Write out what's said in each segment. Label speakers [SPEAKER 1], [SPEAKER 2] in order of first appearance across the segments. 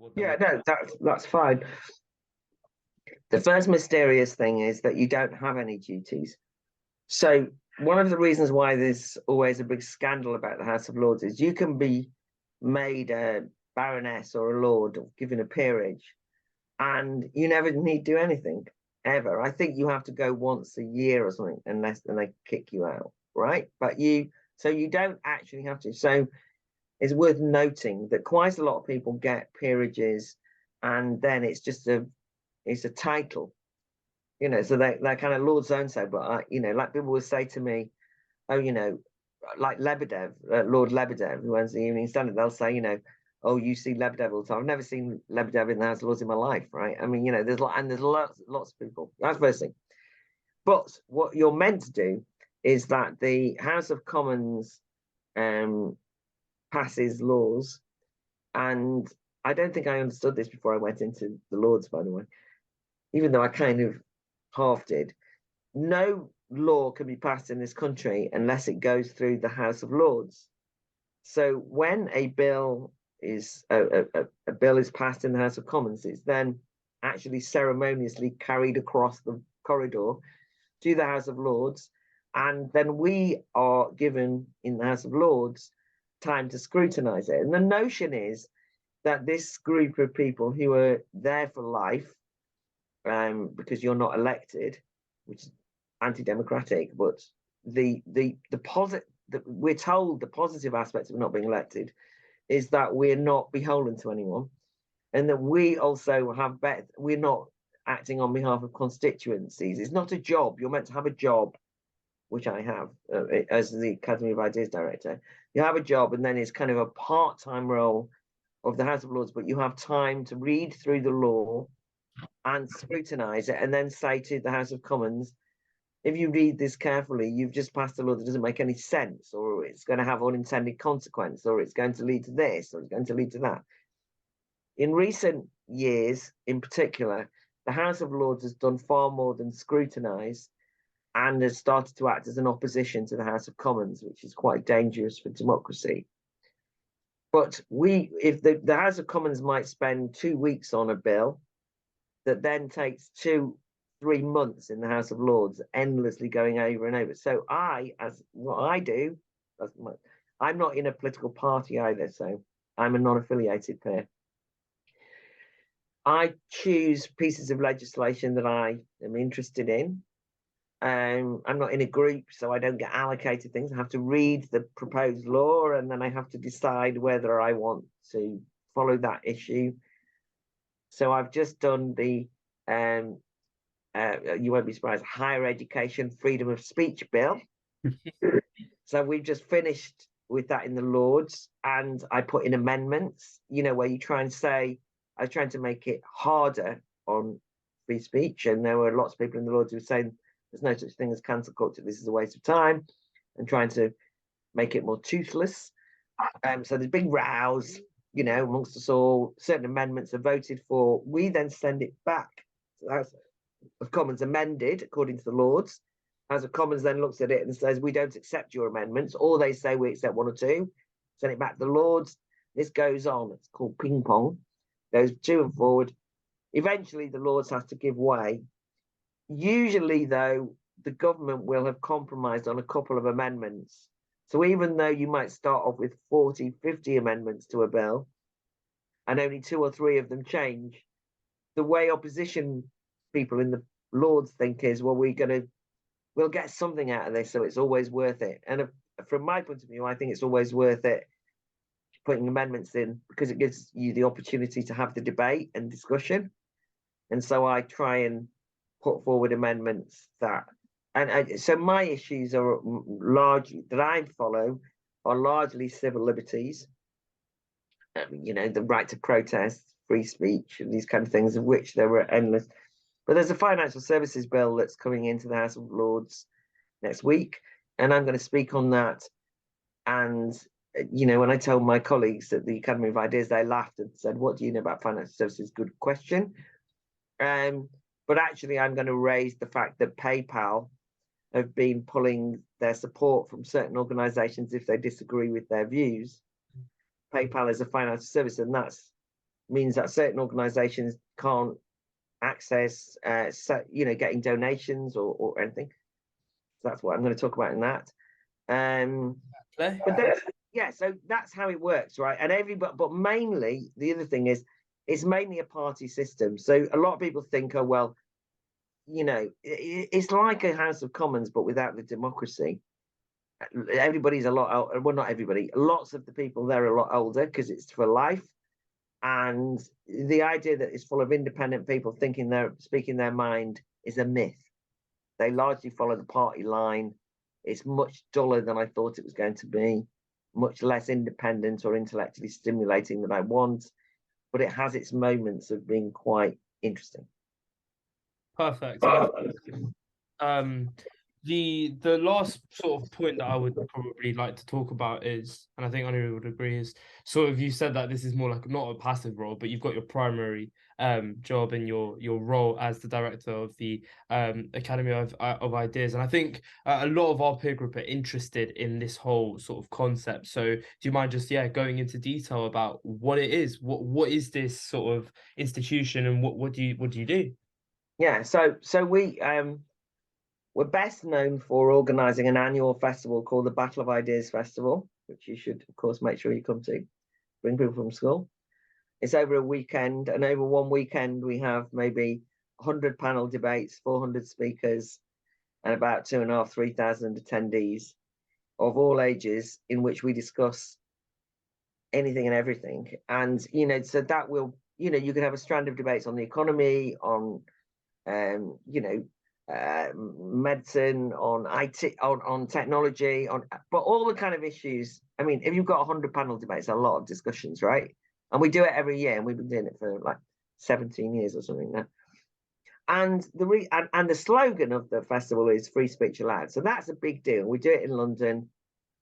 [SPEAKER 1] what that
[SPEAKER 2] Yeah,
[SPEAKER 1] is.
[SPEAKER 2] no, that's fine. The first mysterious thing is that you don't have any duties. So one of the reasons why there's always a big scandal about the House of Lords is you can be made a baroness or a lord or given a peerage, and you never need to do anything ever. I think you have to go once a year or something, unless then they kick you out, right? But you don't actually have to. So it's worth noting that quite a lot of people get peerages, and then it's a title, so they're kind of Lord so and so. But like people will say to me, oh, like Lebedev, Lord Lebedev, who owns the Evening Standard, they'll say, oh, you see Lebedev all the time. I've never seen Lebedev in the House of Lords in my life, right? I mean, there's lots of people. That's the first thing. But what you're meant to do is that the House of Commons um, passes laws, and I don't think I understood this before I went into the Lords, by the way, even though I kind of half did. No law can be passed in this country unless it goes through the House of Lords. So when a bill is a bill is passed in the House of Commons, it's then actually ceremoniously carried across the corridor to the House of Lords, and then we are given in the House of Lords time to scrutinise it. And the notion is that this group of people who are there for life, because you're not elected, which is anti-democratic, but the positive, we're told the positive aspects of not being elected is that we're not beholden to anyone, and that we also have we're not acting on behalf of constituencies. It's not a job. You're meant to have a job, which I have as the Academy of Ideas director. You have a job, and then it's kind of a part-time role of the House of Lords, but you have time to read through the law and scrutinise it, and then say to the House of Commons, if you read this carefully, you've just passed a law that doesn't make any sense, or it's going to have unintended consequence, or it's going to lead to this, or it's going to lead to that. In recent years, in particular, the House of Lords has done far more than scrutinise, and has started to act as an opposition to the House of Commons, which is quite dangerous for democracy. But if the House of Commons might spend 2 weeks on a bill that then takes 2-3 months in the House of Lords, endlessly going over and over. So what I do, I'm not in a political party either, so I'm a non-affiliated peer. I choose pieces of legislation that I am interested in. I'm not in a group, so I don't get allocated things. I have to read the proposed law, and then I have to decide whether I want to follow that issue. So I've just done the you won't be surprised, higher education freedom of speech bill. So we've just finished with that in the Lords, and I put in amendments, where you try and say, I was trying to make it harder on free speech, and there were lots of people in the Lords who were saying there's no such thing as cancel culture, this is a waste of time, and trying to make it more toothless. So there's big rows, amongst us all. Certain amendments are voted for. We then send it back to the House of Commons amended according to the Lords. House of Commons then looks at it and says, we don't accept your amendments, or they say we accept one or two. Send it back to the Lords. This goes on. It's called ping pong. Goes to and forward. Eventually, the Lords have to give way. Usually, though, the government will have compromised on a couple of amendments. So even though you might start off with 40, 50 amendments to a bill, and only 2 or 3 of them change, the way opposition people in the Lords think is, well, we'll get something out of this, so it's always worth it. And from my point of view, I think it's always worth it putting amendments in, because it gives you the opportunity to have the debate and discussion. And so I try and put forward amendments so my issues are largely, that I follow, are largely civil liberties, the right to protest, free speech, and these kind of things, of which there were endless. But there's a financial services bill that's coming into the House of Lords next week, and I'm going to speak on that. And when I told my colleagues at the Academy of Ideas, they laughed and said, what do you know about financial services? Good question. But actually, I'm going to raise the fact that PayPal have been pulling their support from certain organizations if they disagree with their views. PayPal is a financial service, and that's means that certain organisations can't access, getting donations or anything. So that's what I'm going to talk about in that. So that's how it works, right? And everybody, but mainly the other thing is, it's mainly a party system. So a lot of people think, oh well, it's like a House of Commons but without the democracy. Everybody's a lot, well, not everybody, lots of the people there are a lot older because it's for life. And the idea that it's full of independent people speaking their mind is a myth. They largely follow the party line. It's much duller than I thought it was going to be, much less independent or intellectually stimulating than I want, but it has its moments of being quite interesting.
[SPEAKER 1] Perfect. The last sort of point that I would probably like to talk about is, and I think Anu would agree, is sort of, you said that this is more like not a passive role, but you've got your primary job and your role as the director of the Academy of Ideas. And I think a lot of our peer group are interested in this whole sort of concept. So do you mind just going into detail about what it is? What is this sort of institution, and what do you do?
[SPEAKER 2] Yeah, so we're best known for organising an annual festival called the Battle of Ideas Festival, which you should, of course, make sure you come to. Bring people from school. It's over a weekend, and over one weekend we have maybe 100 panel debates, 400 speakers, and about 2,500, 3,000 attendees of all ages, in which we discuss anything and everything. And so that will, you can have a strand of debates on the economy, on medicine, on IT, on technology, but all the kind of issues. I mean, if you've got 100 panel debates, a lot of discussions, right? And we do it every year, and we've been doing it for like 17 years or something now. And the slogan of the festival is "Free Speech Allowed." So that's a big deal. We do it in London.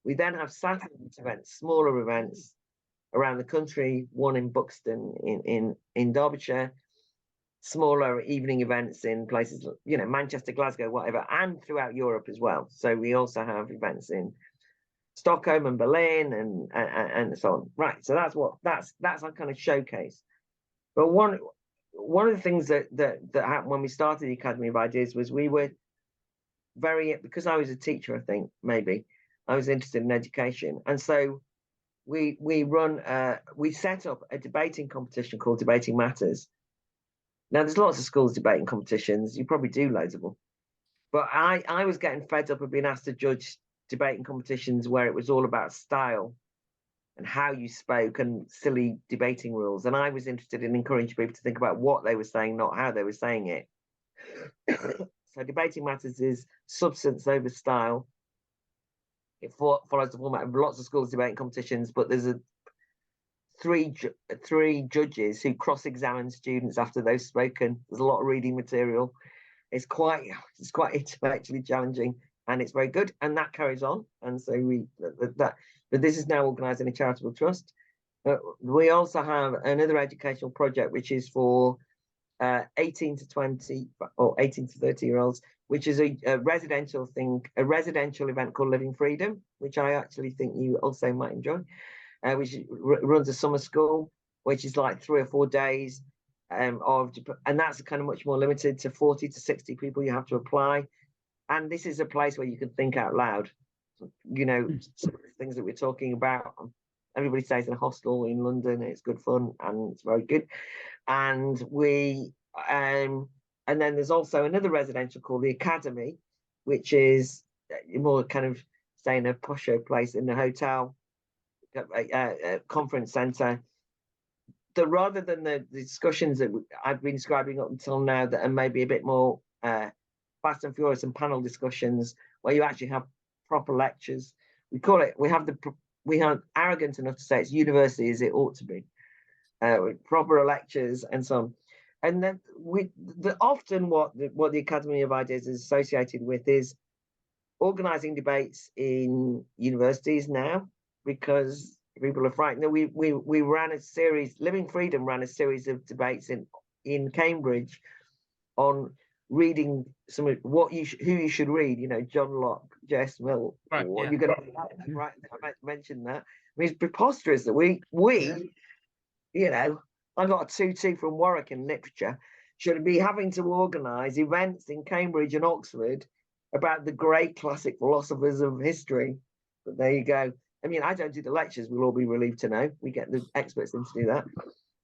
[SPEAKER 2] We then have satellite events, smaller events around the country. One in Buxton, in Derbyshire. Smaller evening events in places, Manchester, Glasgow, whatever, and throughout Europe as well. So we also have events in Stockholm and Berlin and so on. Right. So that's our kind of showcase. But one of the things that happened when we started the Academy of Ideas was we were because I was a teacher, I think maybe I was interested in education, and so we set up a debating competition called Debating Matters. Now, there's lots of schools debating competitions. You probably do loads of them. But I was getting fed up of being asked to judge debating competitions where it was all about style and how you spoke and silly debating rules. And I was interested in encouraging people to think about what they were saying, not how they were saying it. So Debating Matters is substance over style. It follows the format of lots of schools debating competitions, but there's three judges who cross-examine students after they've spoken. There's a lot of reading material. It's quite intellectually challenging, and it's very good, and that carries on. And so but this is now organised in a charitable trust. We also have another educational project which is for 18 to 20 or 18 to 30-year-olds, which is a residential event called Living Freedom, which I actually think you also might enjoy. Which runs a summer school, which is like 3 or 4 days and that's kind of much more limited to 40 to 60 people you have to apply. And this is a place where you can think out loud. Some of the things that we're talking about. Everybody stays in a hostel in London. It's good fun and it's very good. And and then there's also another residential called the Academy, which is more kind of stay in a posho place in the hotel. Conference centre, that rather than the discussions that I've been describing up until now that are maybe a bit more fast and furious and panel discussions where you actually have proper lectures. We have arrogant enough to say it's university as it ought to be, with proper lectures and so on. And then often what the Academy of Ideas is associated with is organising debates in universities now, because people are frightened. We ran a series, Living Freedom ran a series of debates in Cambridge on reading some of who you should read. John Locke, J.S. Mill.
[SPEAKER 1] Right,
[SPEAKER 2] you're going to right. I mentioned that. I mean, it's preposterous that we I got a 2-2 from Warwick in literature, should be having to organise events in Cambridge and Oxford about the great classic philosophers of history. But there you go. I mean, I don't do the lectures, we'll all be relieved to know. We get the experts in to do that.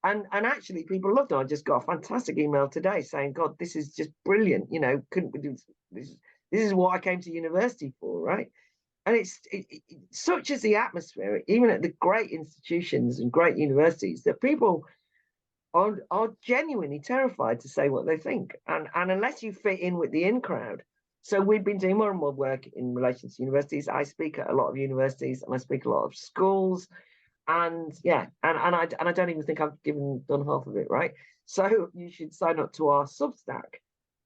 [SPEAKER 2] And actually, people loved it. I just got a fantastic email today saying, God, this is just brilliant. You know, couldn't we do this? This is what I came to university for, right? And such as the atmosphere, even at the great institutions and great universities, that people are genuinely terrified to say what they think. And unless you fit in with the in crowd. So we've been doing more and more work in relation to universities. I speak at a lot of universities and I speak at a lot of schools. And yeah, and I don't even think I've done half of it, right? So you should sign up to our Substack,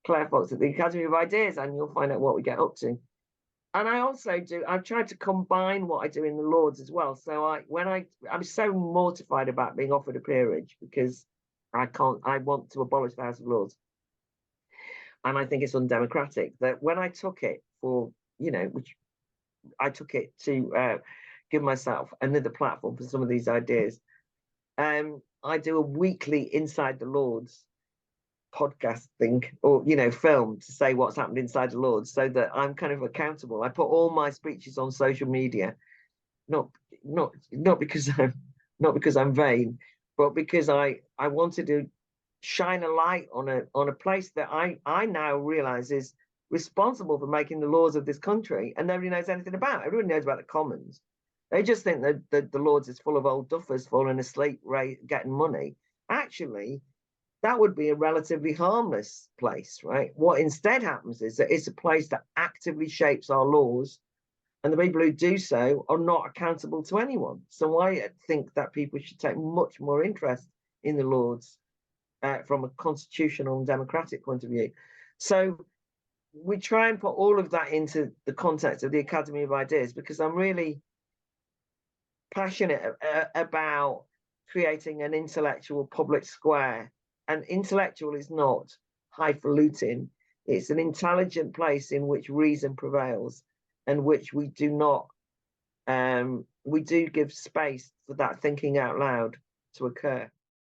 [SPEAKER 2] Claire Fox at the Academy of Ideas, and you'll find out what we get up to. And I also I've tried to combine what I do in the Lords as well. So I'm so mortified about being offered a peerage because I want to abolish the House of Lords. And I think it's undemocratic that when I took it for, which I took it to give myself another platform for some of these ideas. I do a weekly Inside the Lords podcast thing, or film to say what's happened inside the Lords, so that I'm kind of accountable. I put all my speeches on social media, not because I'm vain, but because I wanted to shine a light on a place that I now realize is responsible for making the laws of this country, and nobody knows anything about. Everyone knows about the Commons. They just think that the Lords is full of old duffers falling asleep, getting money. Actually, that would be a relatively harmless place, right? What instead happens is that it's a place that actively shapes our laws, and the people who do so are not accountable to anyone. So I think that people should take much more interest in the Lords from a constitutional and democratic point of view. So we try and put all of that into the context of the Academy of Ideas, because I'm really passionate about creating an intellectual public square. And intellectual is not highfalutin. It's an intelligent place in which reason prevails, and which we do not, we do give space for that thinking out loud to occur.